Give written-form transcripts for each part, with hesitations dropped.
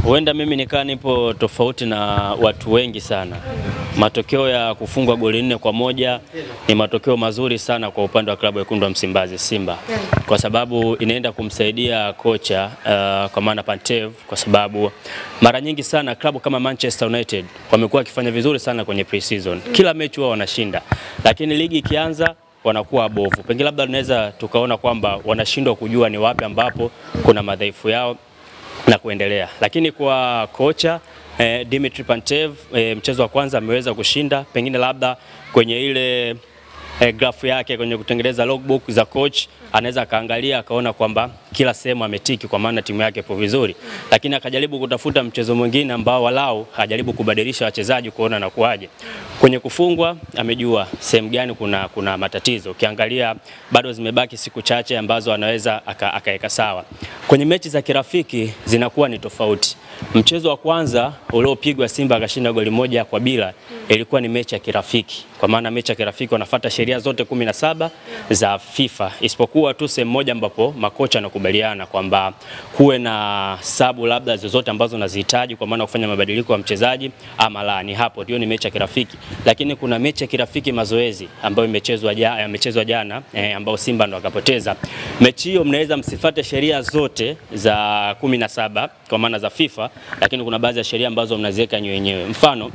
Huenda mimi nikaa nipo tofauti na watu wengi sana. Matokeo ya kufungwa goli 4-1 ni matokeo mazuri sana kwa upande wa klabu ya Wekundu wa Msimbazi Simba. Kwa sababu inaenda kumsaidia kocha kwa maana Pantev, kwa sababu mara nyingi sana klabu kama Manchester United wamekuwa wakifanya vizuri sana kwenye pre-season. Kila mechi wao wanashinda. Lakini ligi ikianza wanakuwa bovu. Pengine labda tunaweza tukaona kwamba wanashindwa kujua ni wapi ambapo kuna madhaifu yao na kuendelea. Lakini kwa kocha Dimitri Pantev, mchezo wa kwanza ameweza kushinda, pengine labda kwenye ile grafu yake kwenye kutengeneza logbook za coach anaweza kaangalia akaona kwamba kila sehemu ametiki kwa maana timu yake ipo vizuri, lakini akajaribu kutafuta mchezo mwingine ambao walau hajaribu kubadilisha wachezaji kuona na kuaje. Kwenye kufungwa amejua sehemu gani kuna matatizo. Ukiangalia bado zimebaki siku chache ambazo anaweza akaeka sawa. Kwenye mechi za kirafiki zinakuwa ni tofauti. Mchezo wa kwanza uliopigwa Simba akashinda goli 1-0 ilikuwa ni mechi ya kirafiki. Kwa maana mechi ya kirafiki wanafuata sheria zote 17 za FIFA. Isipokuwa tu sehemu moja ambapo makocha wanakubaliana kwamba kuwe na sabu labda zozote ambazo unazihitaji kwa maana kufanya mabadiliko ya mchezaji ama la, ni hapo ndio ni mechi ya kirafiki. Lakini kuna mechi ya kirafiki mazoezi ambayo imechezwa jana ambao Simba ndo akapoteza. Mechi hiyo mnaweza msifate sheria zote za 17 kwa maana za FIFA, lakini kuna baadhi ya sheria ambazo mnaziweka wenyewe. Mfano,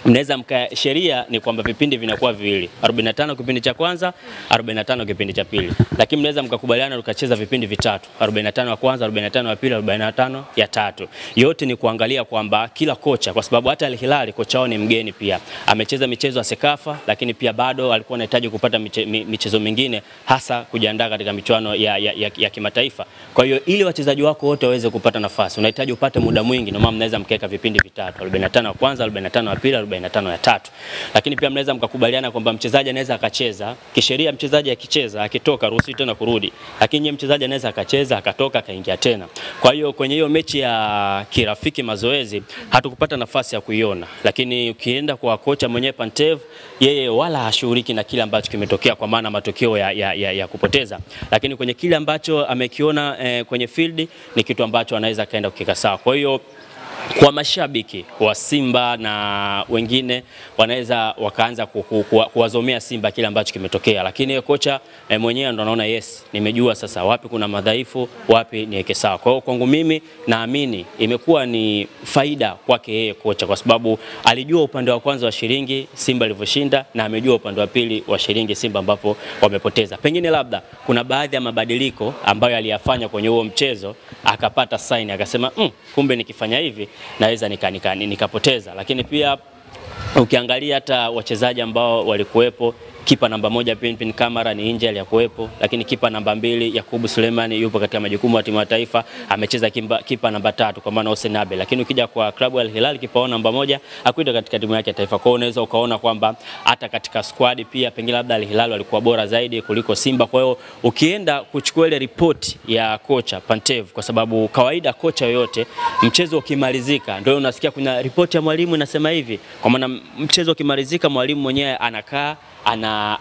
mnaweza sheria ni kwamba vipindi vinakuwa viwili, 45 kipindi cha kwanza, 45 kipindi cha pili. Lakini mnaweza mkakubaliana tukacheza vipindi vitatu, 45 ya kwanza, 45 ya pili, 45 ya tatu. Yote ni kuangalia kwamba kila kocha, kwa sababu hata Al Hilal kocha wao ni mgeni pia, amecheza michezo ya Sekafa, lakini pia bado alikuwa anahitaji kupata michezo mingine hasa kujiandaa katika michuano ya kimataifa. Kwa hiyo ili wachezaji wako wote waweze kupata nafasi, unahitaji upate muda mwingi, ndio maana mnaweza mkeka vipindi vitatu, 45 ya kwanza, 45 ya pili, 45 ya tatu. Lakini pia mnaweza mkakubaliana kwamba mchezaji anaweza akacheza, kisheria mchezaji akicheza akitoka ruhusi tena kurudi. Lakini mchezaji anaweza akacheza akatoka akaingia tena. Kwa hiyo kwenye hiyo mechi ya kirafiki mazoezi hatukupata nafasi ya kuiona. Lakini ukienda kwa kocha mwenyewe Pantev, yeye wala hashughuliki na kile ambacho kimetokea kwa maana matokeo ya kupoteza. Lakini kwenye kile ambacho amekiona kwenye field ni kitu ambacho anaweza kaenda kukika sawa. Kwa hiyo kwa mashabiki wa Simba na wengine wanaweza wakaanza kuwazomea Simba kile ambacho kimetokea, lakini kocha mwenyewe ndo anaona yes, nimejua sasa wapi kuna madhaifu, wapi niweke sawa. Kwa hiyo kwangu mimi naamini imekuwa ni faida kwake yeye kocha, kwa sababu alijua upande wa kwanza wa shilingi Simba alivyoshinda na amejua upande wa pili wa shilingi Simba ambapo wamepoteza. Pengine labda kuna baadhi ya mabadiliko ambayo aliyafanya kwenye huo mchezo akapata sign akasema kumbe nikifanya hivi naweza nikapoteza. Lakini pia ukiangalia hata wachezaji ambao walikuwepo, kipa namba 1 Pinpin Kamara ni nje aliyakuwepo, lakini kipa namba 2 Yakubu Sulemani yupo katika majukumu ya timu ya taifa, amecheza kipa namba 3 kwa maana Hussein Abel. Lakini ukija kwa klabu ya Al Hilal kipa namba 1 hakuita katika timu yake ya taifa. Kwa hiyo unaweza ukaona kwamba hata katika squad pia pengine labda Al Hilal walikuwa bora zaidi kuliko Simba. Kwa hiyo ukienda kuchukua ile report ya kocha Pantev, kwa sababu kawaida kocha yoyote mchezo ukimalizika ndio unasikia kuna report ya mwalimu inasema hivi, kwa maana mchezo ukimalizika mwalimu mwenyewe anakaa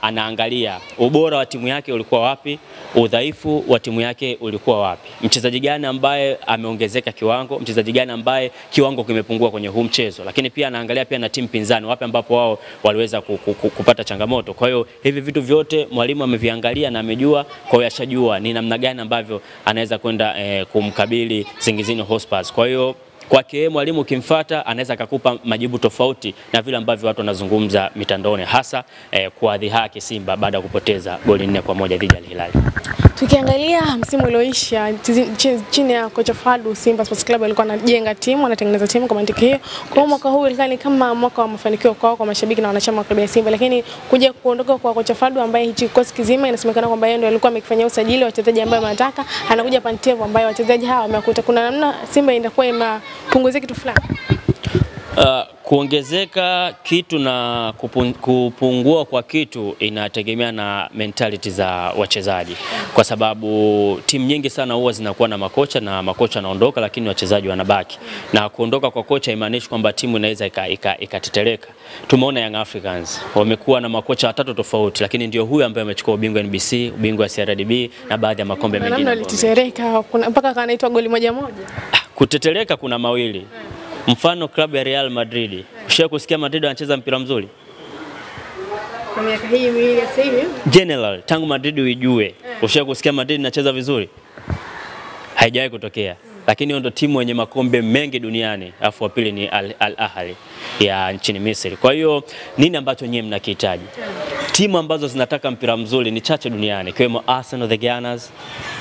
anaangalia ubora wa timu yake ulikuwa wapi, udhaifu wa timu yake ulikuwa wapi, mchezaji gani ambaye ameongezeka kiwango, mchezaji gani ambaye kiwango kimepungua kwenye huu mchezo. Lakini pia anaangalia pia na timu pinzani wapi ambapo wao waliweza kupata changamoto. Kwa hiyo hivi vitu vyote mwalimu ameviangalia na amejua, kwa hiyo ashajua ni namna gani ambavyo anaweza kwenda kumkabili Nsingizini Hotspurs. Kwa hiyo kwake mwalimu ukimfuata anaweza kukupa majibu tofauti na vile ambavyo watu wanazungumza mitandaoni, hasa kuadhihaki Simba baada ya kupoteza goli 4-1 dhidi ya Al Hilal. Tukiangalia msimu ulioisha chini ya kocha Fadu, Simba Sports Club alikuwa anajenga timu, anatengeneza timu kwa mantiki hiyo. Kwa mwaka huu ilikuwa ni kama mwaka wa mafanikio kwa mashabiki na wanachama wa klabu ya Simba, lakini kuja kuondoka kwa kocha Fadu ambaye hichi kikosi kizima inasemekana kwamba yeye ndio alikuwa amekifanyia usajili wa wachezaji ambao anataka, anakuja Pantev ambaye wachezaji hawa wamekuta kuna namna Simba inakuwa imepunguzia kitu fulani. Kuongezeka kitu na kupungua kwa kitu inategemea na mentality za wachezaji, kwa sababu timu nyingi sana huwa zinakuwa na makocha na makocha anaondoka lakini wachezaji wanabaki, na kuondoka kwa kocha imaanishi kwamba timu inaweza ikatetereka. Tumeona Young Africans wamekuwa na makocha 3 tofauti, lakini ndio huyu ambaye amechukua ubingwa NBC, ubingwa CRDB na baadhi ya makombe mengine. Namna alitetereka mpaka kanaitwa goli 1-1. Kuteteleka kuna mawili. Mfano klabu ya Real Madrid. Ushawahi kusikia Madrid anacheza mpira mzuri? Kwa miaka hii miwili sasa hivi? General, tangu Madrid uijue. Ushawahi kusikia Madrid inacheza vizuri? Haijawahi kutokea. Lakini hiyo ndio timu yenye makombe mengi duniani. Alafu wa pili ni Al Ahly ya nchini Misri. Kwa hiyo nini ambacho nyinyi mnakihitaji? Timu ambazo zinataka mpira mzuri ni chache duniani, ikiwemo Arsenal, the Gunners,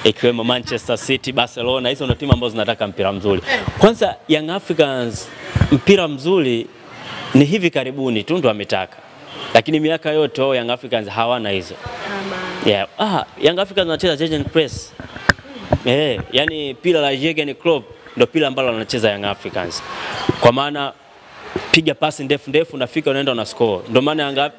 ikiwemo Manchester City, Barcelona. Hizo ndio timu ambazo zinataka mpira mzuri. Kwanza Young Africans mpira mzuri ni hivi karibuni tu ndo wametaka. Lakini miaka yote Young Africans hawana hizo. Yeah. Young Africans wanacheza Jurgen Press. Yani pila la Jurgen Klopp ndo pila ambalo wanacheza Young Africans. Kwa maana piga pasi ndefu unafika unaenda una score. Ndio maana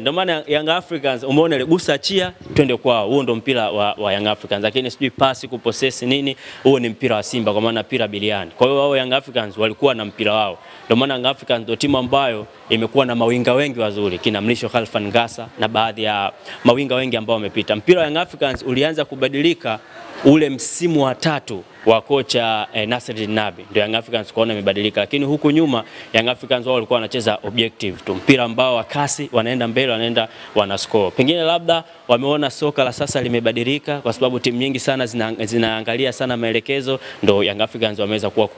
ndio maana Young Africans umeona ile gusa achia twende kwao. Huo ndo mpira wa Young Africans. Lakini sijui pasi kupossess nini, huo ni mpira wa Simba kwa maana mpira biliani. Kwa hiyo wao Young Africans walikuwa na mpira wao. Ndio maana Young Africans ndio timu ambayo imekuwa na mawinga wengi wazuri, kina Mlisho Khalfan Ngasa na baadhi ya mawinga wengi ambao wamepita. Mpira wa Young Africans ulianza kubadilika ule msimu wa 3 wa kocha Nasreddine Nabi, ndio Young Africans kuona imebadilika. Lakini huku nyuma Young Africans wao walikuwa wanacheza objective tu, mpira ambao wa kasi, wanaenda mbele, wanaenda wana score. Pengine labda wameona soka la sasa limebadilika kwa sababu timu nyingi sana zinaangalia sana maelekezo, ndio Young Africans wameweza kuwa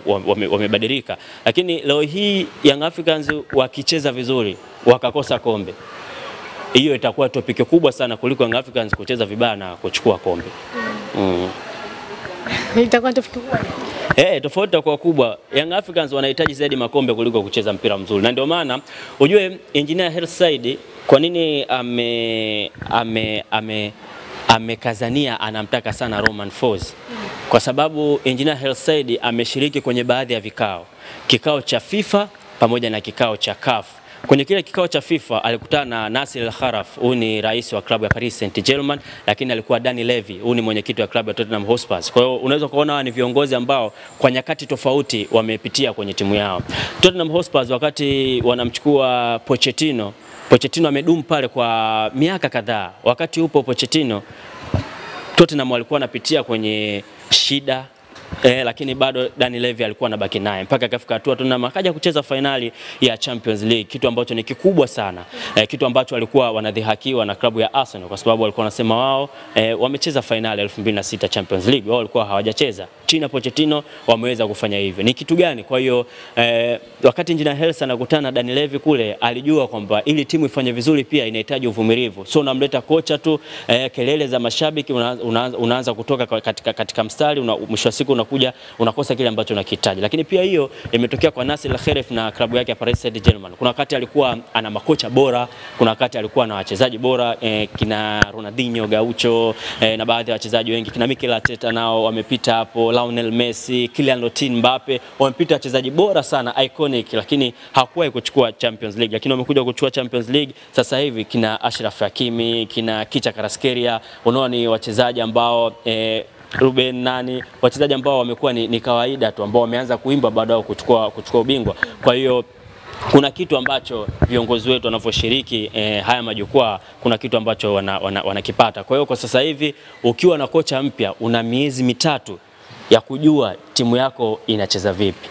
wamebadilika. Lakini leo hii Young Africans wakicheza vizuri wakakosa kombe, hiyo itakuwa topic kubwa sana kuliko Young Africans kucheza vibaya na kuchukua kombe. Itakuwa topic kubwa. Tofauti itakuwa kubwa. Young Africans wanahitaji zaidi makombe kuliko kucheza mpira mzuri. Na ndio maana ujue Engineer Hersi kwa nini amekazania anamtaka sana Romain Folz. Kwa sababu Engineer Hersi ameshiriki kwenye baadhi ya kikao cha FIFA pamoja na kikao cha CAF. Kwenye kile kikao cha FIFA alikutana na Nasser Al-Khelaifi, huyu ni rais wa klabu ya Paris Saint-Germain, lakini alikuwa Dani Levy, huyu ni mwenyekiti wa klabu ya Tottenham Hotspur. Kwa hiyo unaweza kuona hawa ni viongozi ambao kwa nyakati tofauti wamepitia kwenye timu yao. Tottenham Hotspur wakati wanamchukua Pochettino amedumu pale kwa miaka kadhaa. Wakati upo Pochettino, Tottenham walikuwa wanapitia kwenye shida, lakini bado Dani Levy alikuwa anabaki naye mpaka akafika hatua Tottenham akaja kucheza finali ya Champions League, kitu ambacho ni kikubwa sana, kitu ambacho walikuwa wanadhihakiwa na klabu ya Arsenal kwa sababu walikuwa wanasema wao wamecheza finali 2006 Champions League, wao walikuwa hawajacheza. Chini ya Pochettino wameweza kufanya hivyo. Ni kitu gani? Kwa hiyo wakati Engineer Hersi anakutana na Dani Levy kule, alijua kwamba ili timu ifanye vizuri pia inahitaji uvumilivu. So unamleta kocha tu, kelele za mashabiki unaanza kutoka katika mstari, mwisho wa siku unakuja unakosa kile ambacho unakihitaji. Lakini pia hiyo imetokea kwa Nasser Al-Khelaifi na klabu yake ya Paris Saint-Germain. Kuna wakati alikuwa ana makocha bora, kuna wakati alikuwa na wachezaji bora, kina Ronaldinho, Gaucho, na baadhi ya wachezaji wengi, kina Mikel Arteta nao wamepita hapo, Lionel Messi, Kylian Mbappe, wamepita wachezaji bora sana iconic, lakini hawakuwahi kuchukua Champions League. Lakini wamekuja kuchukua Champions League sasa hivi, kina Ashraf Hakimi, kina Kicha Kvaratskhelia, unaona ni wachezaji ambao Ruben nani, wachezaji ambao wamekuwa ni kawaida tu, ambao wameanza kuimba baada ya kuchukua ubingwa. Kwa hiyo kuna kitu ambacho viongozi wetu wanavyoshiriki haya majukwaa, kuna kitu ambacho wanakipata. Kwa hiyo kwa sasa hivi ukiwa na kocha mpya una miezi 3 ya kujua timu yako inacheza vipi.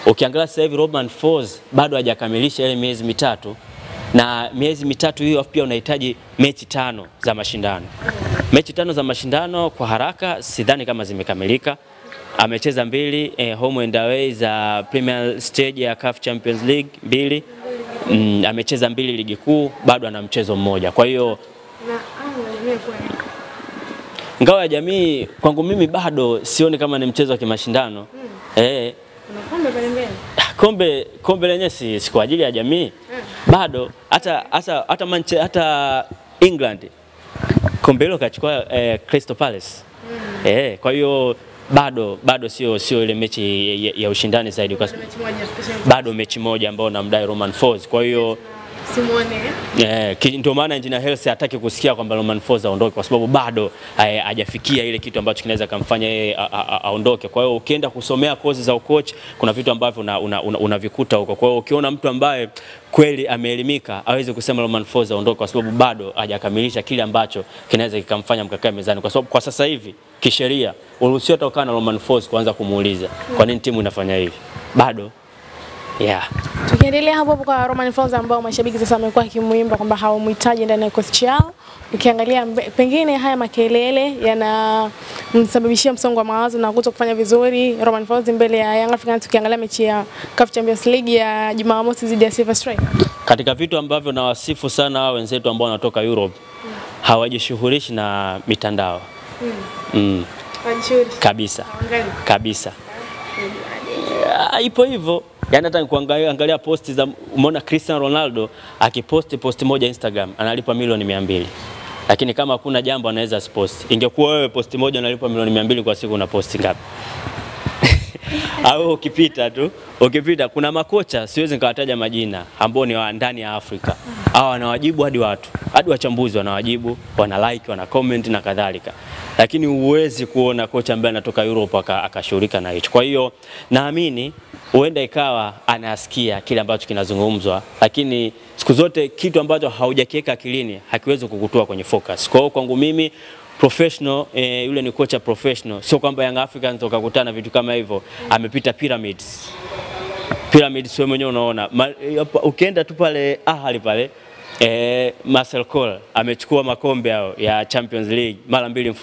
Ukiangalia sasa hivi Romain Folz bado hajakamilisha ile miezi 3, na miezi 3 hiyo pia unahitaji mechi 5 za mashindano. Mechi 5 za mashindano kwa haraka sidhani kama zimekamilika. Amecheza 2 home and away za Premier Stage ya CAF Champions League 2. Amecheza 2 ligi kuu, bado ana mchezo mmoja. Kwa hiyo ngao ya jamii kwangu mimi bado sioni kama ni mchezo wa kimashindano. Kombe pale mbele. Kombe lenyewe si kwa ajili ya jamii. Bado hata England kombe hilo kachukua Crystal Palace. Kwa hiyo bado sio ile mechi ya ushindani zaidi, kwa bado mechi moja ambayo namdai Romain Folz. Kwa hiyo Simuone. Ndio maana Engineer Hersi hataki kusikia kwamba Romain Folz aondoke kwa sababu bado hajafikia ile kitu ambacho kinaweza kumfanya yeye aondoke. Kwa hiyo ukienda kusomea kozi za ucoach kuna vitu ambavyo unavikuta huko. Kwa hiyo ukiona mtu ambaye kweli ameelimika hawezi kusema Romain Folz aondoke kwa sababu bado hajakamilisha kile ambacho kinaweza kikamfanya mkakae mezani, kwa sababu kwa sasa hivi kisheria uruhusiwa toka na Romain Folz kuanza kumuuliza kwa nini timu inafanya hivi. Bado Tukiendelea hapo kwa Romain Folz ambao mashabiki sasa wamekuwa kimuimba kwamba hawamhitaji ndani ya kikosi chao. Ukiangalia pengine haya makelele yanamsababishia msongo wa mawazo na kutokufanya vizuri Romain Folz mbele ya Young Africans. Tukiangalia mechi ya CAF Champions League ya Jumamosi dhidi ya Silver Strike. Katika vitu ambavyo nawasifu sana wenzetu ambao wanatoka Europe, hawajishughulishi na mitandao. Kabisa. Kabisa. Ipo hivyo. Yaani hata kuangalia posti za umeona Cristiano Ronaldo akiposti posti moja Instagram analipa milioni 200. Lakini kama hakuna jambo anaweza post. Ingekuwa wewe posti moja unalipa milioni 200 kwa siku, una posti ngapi? Au ukipita kuna makocha siwezi nikawataja majina ambao ni wa ndani ya Afrika. Hao wanawajibu hadi wachambuzi wanawajibu, wana like, wana comment na kadhalika. Lakini huwezi kuona kocha ambaye anatoka Europe akashughulika na hicho. Kwa hiyo naamini huenda ikawa anasikia kile ambacho kinazungumzwa, lakini siku zote kitu ambacho haujakiweka akilini hakiwezi kukutoa kwenye focus. Kwa hiyo kwangu mimi professional, yule ni kocha professional, sio kwamba Young Africans wakakutana vitu kama hivyo. Amepita Pyramids wewe mwenyewe unaona. Ukienda tu pale Ahly pale, Marcel Koller amechukua makombe yao ya Champions League mara 2